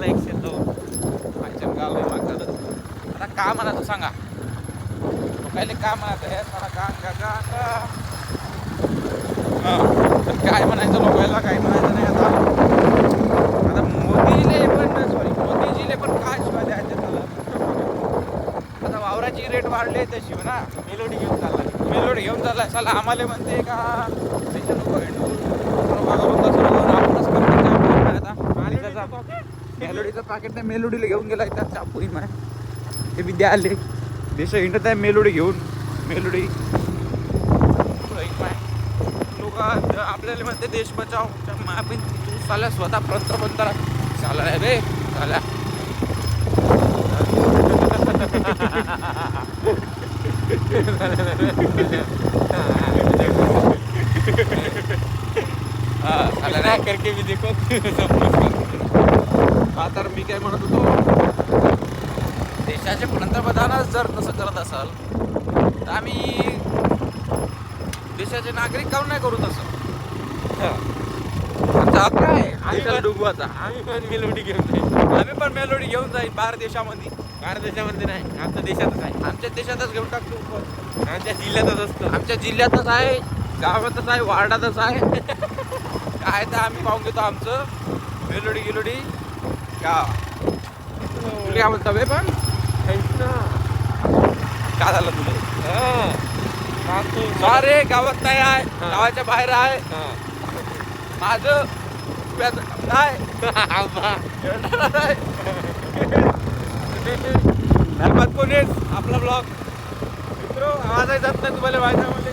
102 माझ्या गाव आहे माझं. आता का म्हणा तू सांगा पहिले का म्हणत आहे मला काय म्हणायचं लोकांना काय म्हणायचं नाही. आता मोदीजीले पण काय शिवाय द्यायचं झालं. आता वावराची रेट वाढले तर शिव ना मेलोडी घेऊन चाललाय साला आम्हाला म्हणते का मेलोडीचं पाकिट नाही मेलोडीला घेऊन गेला त्या चापुरी माय हे विद्या आले देश हिंडत आहे मेलोडी घेऊन मेलोडी लोक आपल्याला म्हणते देश बचाव आपण तू साला स्वतः पंतप्रधान झाला नाही रे झाला. करके भी देखो. हा तर मी काय म्हणत होतो देशाचे पंतप्रधानच जर तसं करत असाल तर आम्ही देशाचे नागरिक काऊन नाही करू तसं. आमचा हक्क आहे देशाला डुबवायचा. आम्ही पण मेलोडी घेऊन जाईल बाहेर देशामध्ये. भारत देशामध्ये नाही आमच्या देशातच आहे. आमच्या देशातच घेऊन टाकतो. आमच्या जिल्ह्यातच असतो. आमच्या जिल्ह्यातच आहे गावातच आहे वार्डातच आहे. काय तर आम्ही पाहून घेतो आमचं मेलोडी गिलोडी का तुला काय म्हणता बे पण काय झालं तुला अरे गावात नाही आहे गावाच्या बाहेर आहे माझं नाही धर्मात कोणीच आपला ब्लॉग मित्र आवाजही जात नाही तुम्हाला माझ्यामध्ये.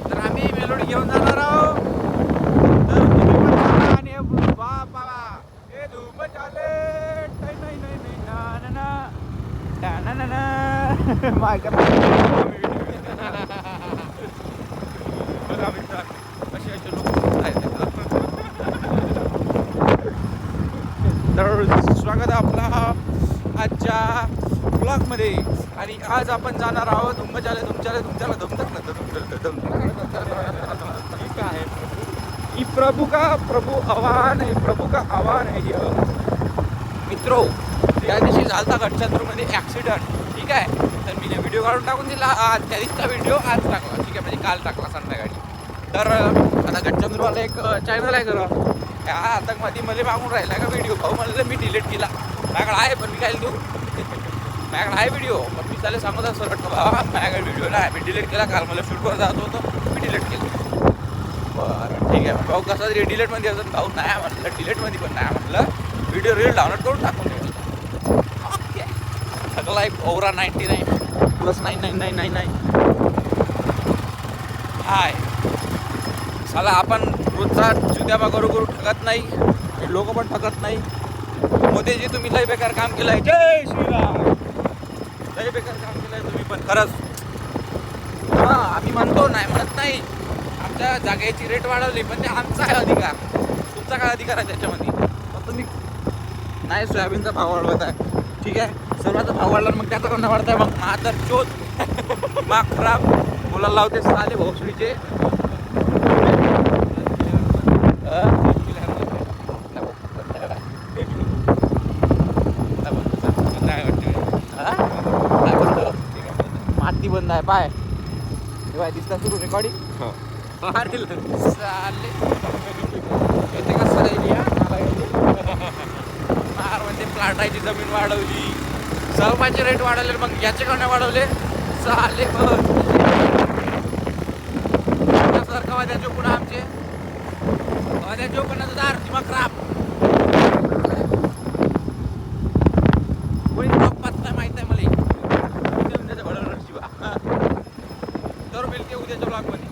तर आम्ही मेलोडी घेऊन जाणार आहोत तर तुम्ही पण सांगा आणि बाबा हे धूम चाले माझ्या असे असे लोक आहेत. तर स्वागत आहे आपला आजच्या ब्लॉगमध्ये आणि आज आपण जाणार आहोत तुमच्याला ठीक आहे. प्रभु का आव्हान है ये मित्रो. त्या दिवशी झालता गडचंद्रमध्ये ॲक्सिडेंट ठीक आहे. तर मी व्हिडिओ काढून टाकून दिला त्या दिवशीचा व्हिडिओ आज टाकला ठीक आहे म्हणजे काल टाकला संध्याकाळी. तर आता गडचंद्रवाला एक चॅनल आहे खरं त्या आतंकवादी मला मागून राहिला का व्हिडिओ भाऊ म्हणलं मी डिलीट केला. माझ्याकडे आहे पण मी काय देऊ माझ्याकडे आहे व्हिडिओ पण मी त्याला सांगत असं वाटतं बाबा माझ्याकडे व्हिडिओ नाही मी डिलीट केला. काल मला शूटवर जात होतं मी डिलीट केलं. बरं ठीक आहे भाऊ कसं तरी डिलीटमध्ये असं भाऊ नाही म्हटलं डिलीटमध्ये पण नाही म्हटलं व्हिडिओ रील डाउनलोड करून टाकून दिली. ओके सगळा एक ओवरा 99 प्लस 9999 हाय साला आपण रोजचा जुद्याबा करू ठगत नाही लोक पण ठगत नाही. मोदीजी तुम्ही लय बेकार काम केलं आहे. जय श्रीराम. लय बेकार काम केलं आहे तुम्ही पण खरंच. हां आम्ही म्हणतो नाही म्हणत नाही आमच्या जागेची रेट वाढवली पण ते आमचा आहे अधिकार तुमचा काय अधिकार आहे त्याच्यामध्ये. पण तुम्ही नाही सोयाबीनचा भाव वाढवत आहे ठीक आहे सर्वांचा भाव वाढला मग त्याचा कोणता वाढत आहे मग माझा चोत माग खराब मुलाला लावते साले भोसडीचे. माती बंद आहे पाय तेव्हा दिसता सुरू रेकॉर्डिंग चालले येते का मार म्हणजे प्लाटायची जमीन वाढवली सर्वांचे रेट वाढवले मग याचे का नाही वाढवले चालले सारखा वाद्या चोपण आमचे वाद्या चोपणाचं दार दिमाग खराब कोणी पत्ता माहित आहे मला. तर मिळते उद्याच्या ब्लॉगमध्ये.